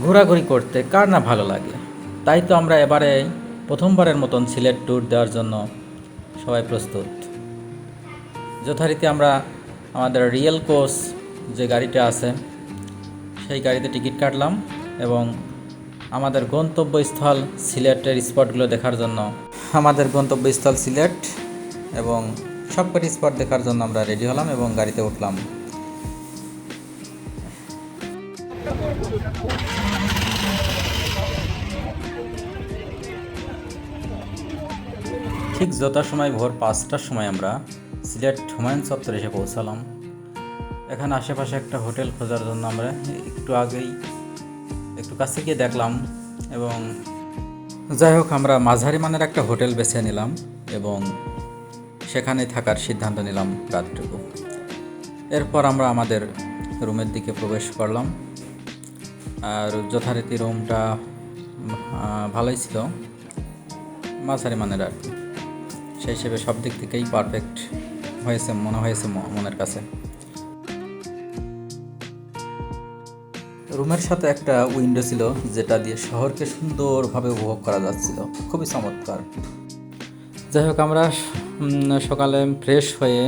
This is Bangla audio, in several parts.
ঘোরাঘুরি করতে কার না ভালো লাগে। তাই তো আমরা এবারে প্রথমবারের মতন সিলেট ট্যুর দেওয়ার জন্য সবাই প্রস্তুত। যথারীতি আমরা আমাদের রিয়েল কোচ যে গাড়িটা আছে সেই গাড়িতে টিকিট কাটলাম এবং আমাদের গন্তব্যস্থল সিলেটের স্পটগুলো দেখার জন্য আমাদের গন্তব্যস্থল সিলেট এবং সবকটি স্পট দেখার জন্য আমরা রেডি হলাম এবং গাড়িতে উঠলাম। ঠিক যথাসময় ভোর 5টার সময় আমরা সিলেট হুমায়ুন চত্বরে এসে পৌঁছালাম। এখানে আশেপাশে একটা হোটেল খোঁজার জন্য আমরা একটু কাছে গিয়ে দেখলাম এবং যাই হোক আমরা মাঝারি মানের একটা হোটেল বেছে নিলাম এবং সেখানে থাকার সিদ্ধান্ত নিলাম রাতটুকু। এরপর আমরা আমাদের রুমের দিকে প্রবেশ করলাম। আর যথারীতি রুমটা ভালোই ছিল, মাঝারি মানের আর কি। সেই হিসেবে সব দিক থেকেই পারফেক্ট মনে হয়েছে মনের কাছে। রুমের সাথে একটা উইন্ডো ছিল যেটা দিয়ে শহরকে সুন্দরভাবে উপভোগ করা যাচ্ছিল, খুবই চমৎকার। যাই হোক আমরা সকালে ফ্রেশ হয়ে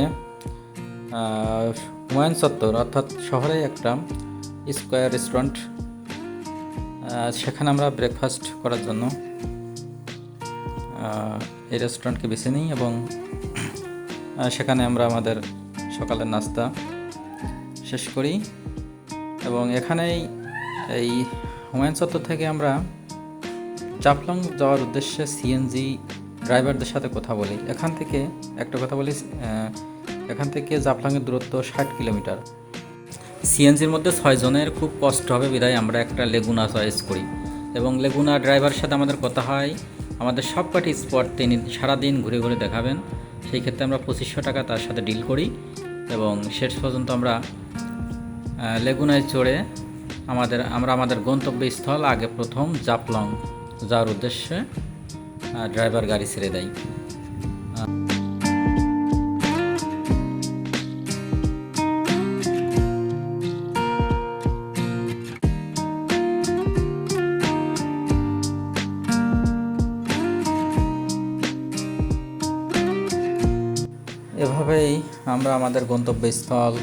হুমায়ুন চত্বর অর্থাৎ শহরে একটা স্কোয়ার রেস্টুরেন্ট, সেখানে আমরা ব্রেকফাস্ট করার জন্য এই রেস্টুরেন্টকে বেছে নিই এবং সেখানে আমরা আমাদের সকালের নাস্তা শেষ করি এবং এখানেই এই হুমায়ুন চত্বর থেকে আমরা জাফলং যাওয়ার উদ্দেশ্যে সিএনজি ড্রাইভারদের সাথে কথা বলি। এখান থেকে একটা কথা বলি, এখান থেকে জাফলংয়ের দূরত্ব 60 কিলোমিটার। সিএনজির মধ্যে 6 জনের খুব কষ্ট হবে বিধায় আমরা একটা লেগুনা চয়েস করি এবং লেগুনা ড্রাইভারের সাথে আমাদের কথা হয়, আমাদের সবকটি স্পট তিনি সারাদিন ঘুরে ঘুরে দেখাবেন। সেই ক্ষেত্রে আমরা 2500 টাকা তার সাথে ডিল করি এবং শেষ পর্যন্ত আমরা লেগুনায় চড়ে আমরা আমাদের গন্তব্যস্থল আগে প্রথম জাফলং যাওয়ার উদ্দেশ্যে ড্রাইভার গাড়ি ছেড়ে দেয়। এভাবেই আমরা আমাদের গন্তব্যস্থল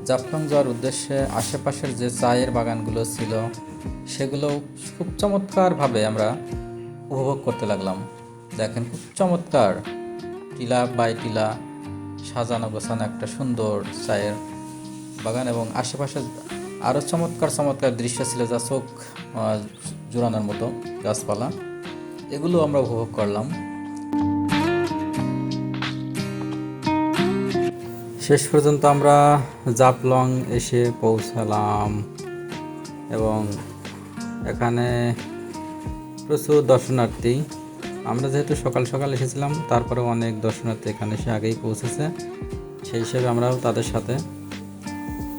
জাফলং যাওয়ার উদ্দেশ্যে আশেপাশের যে চায়ের বাগানগুলো ছিল সেগুলো খুব চমৎকারভাবে আমরা উপভোগ করতে লাগলাম। দেখেন খুব চমৎকার টিলা বাই টিলা সাজানো গোছানো একটা সুন্দর চায়ের বাগান এবং আশেপাশে আরও চমৎকার চমৎকার দৃশ্য ছিল যা চোখ জোড়ানোর মতো, গাছপালা, এগুলো আমরা উপভোগ করলাম। শেষ পর্যন্ত আমরা জাফলং এসে পৌঁছালাম এবং এখানে প্রচুর দর্শনার্থী। আমরা যেহেতু সকাল সকাল এসেছিলাম তারপরেও অনেক দর্শনার্থী এখানে এসে আগেই পৌঁছেছে, সেই হিসেবে আমরাও তাদের সাথে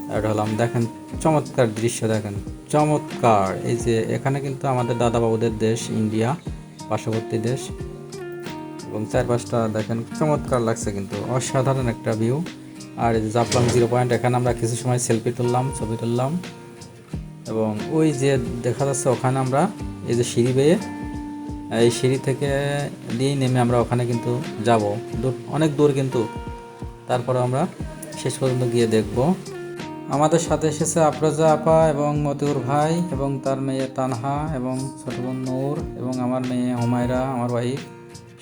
অ্যাড হলাম। দেখেন চমৎকার দৃশ্য, দেখেন চমৎকার। এই যে এখানে কিন্তু আমাদের দাদাবাবুদের দেশ ইন্ডিয়া, পার্শ্ববর্তী দেশ, এবং চারপাশটা দেখেন চমৎকার লাগছে, কিন্তু অসাধারণ একটা ভিউ। আর এই যে জাফলং 0 পয়েন্ট, এখানে আমরা কিছু সময় সেলফি তুললাম, ছবি তুললাম এবং ওই যে দেখা যাচ্ছে ওখানে আমরা এই যে সিঁড়ি বেয়ে এই সিঁড়ি থেকে দিয়েই নেমে আমরা ওখানে কিন্তু যাব, অনেক দূর, কিন্তু তারপরে আমরা শেষ পর্যন্ত গিয়ে দেখব। আমাদের সাথে এসেছে আফরোজা আপা এবং মতিউর ভাই এবং তার মেয়ে তানহা এবং ছোট বোন নূর এবং আমার মেয়ে হুমায়রা, আমার ওয়াইফ।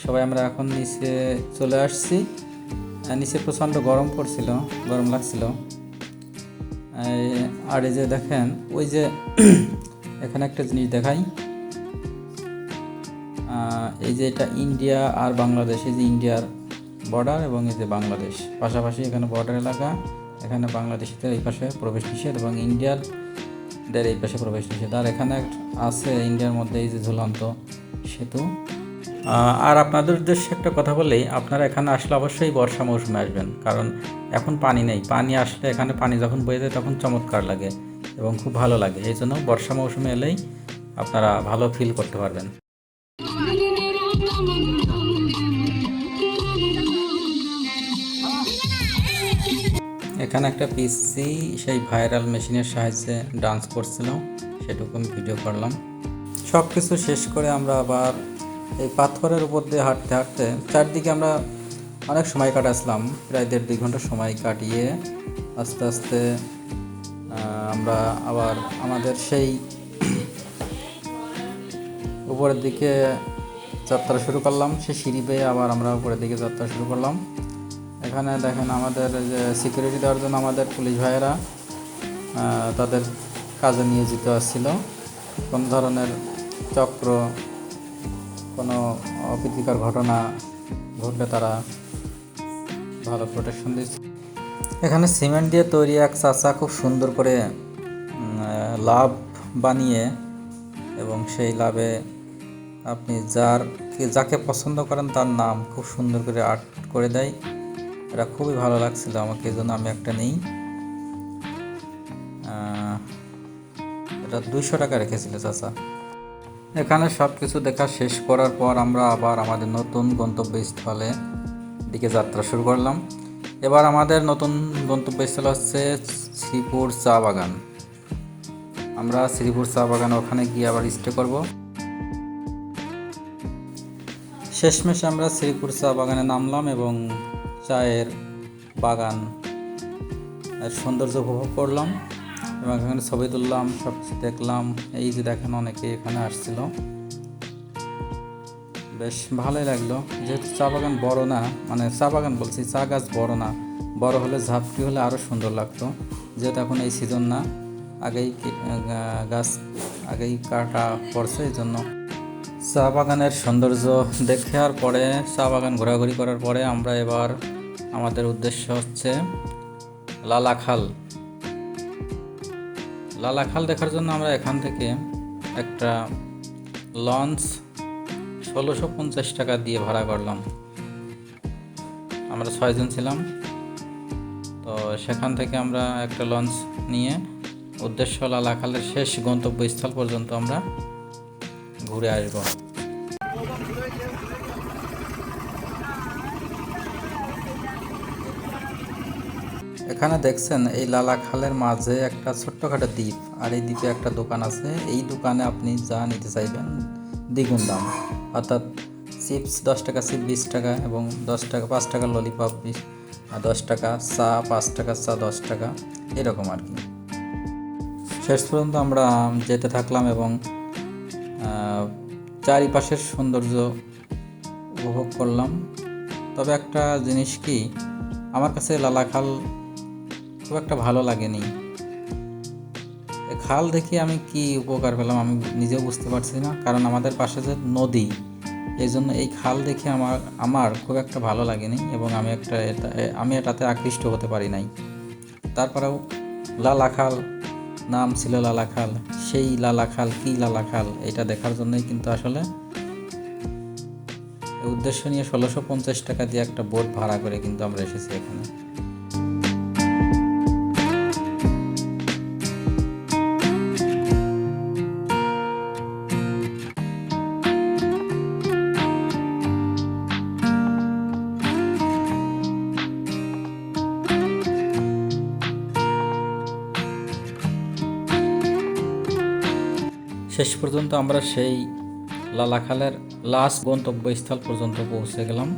সবাই আমরা এখন নিচে চলে আসছি। নিচে প্রচণ্ড গরম লাগছিল। আর এই যে দেখেন ওই যে এখানে একটা জিনিস দেখাই, এই যে এটা ইন্ডিয়া আর বাংলাদেশ, এই যে ইন্ডিয়ার বর্ডার এবং এই যে বাংলাদেশ পাশাপাশি, এখানে বর্ডার এলাকা, এখানে বাংলাদেশিদের এই পাশে প্রবেশ নিষেধ এবং ইন্ডিয়ারদের এই পাশে প্রবেশ নিষেধ। আর এখানে আছে ইন্ডিয়ার মধ্যে এই যে ঝুলন্ত সেতু। আর আপনাদের উদ্দেশ্যে একটা কথা বলেই, আপনারা এখানে আসলে অবশ্যই বর্ষা মৌসুমে আসবেন, কারণ এখন পানি নেই। পানি আসলে এখানে পানি যখন বয়ে যায় তখন চমৎকার লাগে এবং খুব ভালো লাগে। এই জন্য বর্ষা মৌসুমে এলেই আপনারা ভালো ফিল করতে পারবেন। এখানে একটা পিসি সেই ভাইরাল মেশিনের সাহায্যে ডান্স করছিল, সেটুকু আমি ভিডিও করলাম। সব কিছু শেষ করে আমরা আবার এই পাথরের উপর দিয়ে হাঁটতে হাঁটতে চারদিকে আমরা অনেক সময় কাটাচ্ছিলাম, প্রায় 1.5-2 ঘন্টা সময় কাটিয়ে আস্তে আস্তে আমরা আবার আমাদের সেই উপরের দিকে যাত্রা শুরু করলাম। সে সিঁড়ি বেয়ে আবার আমরা উপরের দিকে যাত্রা শুরু করলাম। এখানে দেখেন আমাদের যে সিকিউরিটি দেওয়ার জন্য আমাদের পুলিশ ভাইয়েরা তাদের কাজে নিয়োজিত আসছিল। কোন ধরনের চক্র, কোনো অপ্রীতিকর ঘটনা ঘটলে তারা ভালো প্রোটেকশন দিচ্ছে। এখানে সিমেন্ট দিয়ে তৈরি এক চাচা খুব সুন্দর করে লাভ বানিয়ে, এবং সেই লাভে আপনি যাকে পছন্দ করেন তার নাম খুব সুন্দর করে আর্ট করে দেয়। এটা খুবই ভালো লাগছিল আমাকে, এই জন্য আমি একটা নিই। এটা 200 টাকা রেখেছিল চাচা। এখানে সব কিছু দেখা শেষ করার পর আমরা আবার আমাদের নতুন গন্তব্যস্থলে দিকে যাত্রা শুরু করলাম। এবার আমাদের নতুন গন্তব্যস্থল হচ্ছে শ্রীপুর চা বাগান। আমরা শ্রীপুর চা বাগান ওখানে গিয়ে আবার স্টে করব। শেষমেশ আমরা শ্রীপুর চা বাগানে নামলাম এবং চায়ের বাগান এর সৌন্দর্য উপভোগ করলাম এবং এখানে ছবি তুললাম, সব কিছু দেখলাম। এই যে দেখেন অনেকে এখানে আসছিল, বেশ ভালোই লাগলো। যেহেতু চা বাগান বড় না, মানে চা বাগান বলছি, চা গাছ বড় না, বড় হলে ঝাপটি হলে আরও সুন্দর লাগতো। যেহেতু এখন এই সিজন না, গাছ আগেই কাটা পড়ছে, এই জন্য চা বাগানের সৌন্দর্য দেখার পরে, চা বাগান ঘোরাঘুরি করার পরে আমরা এবার আমাদের উদ্দেশ্য হচ্ছে লালাখাল। লালাখাল দেখার জন্য আমরা এখান থেকে একটা লঞ্চ 1650 টাকা দিয়ে ভাড়া করলাম। আমরা 6 জন ছিলাম, তো সেখান থেকে আমরা একটা লঞ্চ নিয়ে উদ্দেশ্য লালাখালের শেষ গন্তব্যস্থল পর্যন্ত আমরা ঘুরে আসব। এখানে দেখছেন এই লালাখালের মাঝে একটা ছোট্টখাটো দ্বীপ, আর এই দ্বীপে একটা দোকান আছে। এই দোকানে আপনি যা নিতে চাইবেন দ্বিগুণ দাম, অর্থাৎ চিপস 10 টাকা, চিপ 20 টাকা, এবং 10 টাকা 5 টাকা ললিপপ 10 টাকা, চা 5 টাকা, চা 10 টাকা, এরকম আর কি। শেষ পর্যন্ত আমরা যেতে থাকলাম এবং চারিপাশের সৌন্দর্য উপভোগ করলাম। তবে একটা জিনিস কি, আমার কাছে লালাখাল খুব একটা ভালো লাগেনি। খাল দেখে আমি কি উপকার পেলাম আমি নিজেও বুঝতে পারছি না, কারণ আমাদের পাশে যে নদী, এই জন্য এই খাল দেখে আমার খুব একটা ভালো লাগেনি এবং আমি এটাতে আকৃষ্ট হতে পারি নাই। তারপরেও লালাখাল নাম ছিল লালাখাল, সেই লালাখাল কি লালাখাল এটা দেখার জন্যই কিন্তু আসলে উদ্দেশ্য নিয়ে 1650 টাকা দিয়ে একটা বোট ভাড়া করে কিন্তু আমরা এসেছি এখানে। শেষ পর্যন্ত আমরা সেই লালাখালের লাস্ট গন্তব্যস্থল পর্যন্ত পৌঁছে গেলাম।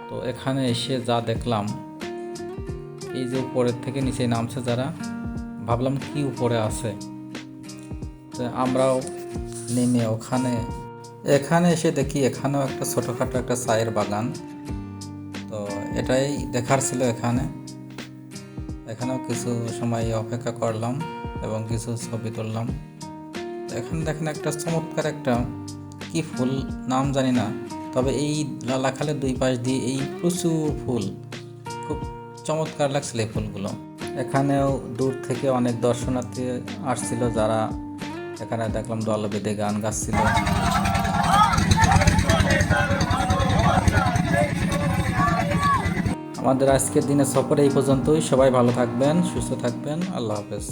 তো এখানে এসে যা দেখলাম, এই যে উপরের থেকে নিচে নামছে যারা, ভাবলাম কি উপরে আছে। তো আমরাও নেমে এখানে এসে দেখি এখানেও একটা ছোটোখাটো একটা চায়ের বাগান। তো এটাই দেখার ছিল। এখানেও কিছু সময় অপেক্ষা করলাম এবং কিছু ছবি তুললাম। এখানে দেখেন একটা চমৎকার একটা কি ফুল, নাম জানি না, তবে এই লালাখালের 2 পাশ দিয়ে এই প্রচুর ফুল, খুব চমৎকার লাগছিল এই ফুলগুলো। এখানেও দূর থেকে অনেক দর্শনার্থী আসছিল, যারা এখানে দেখলাম দল বেঁধে গান গাচ্ছিল। আমাদের আজকের দিনের সফর এই পর্যন্তই। সবাই ভালো থাকবেন, সুস্থ থাকবেন। আল্লাহ হাফেজ।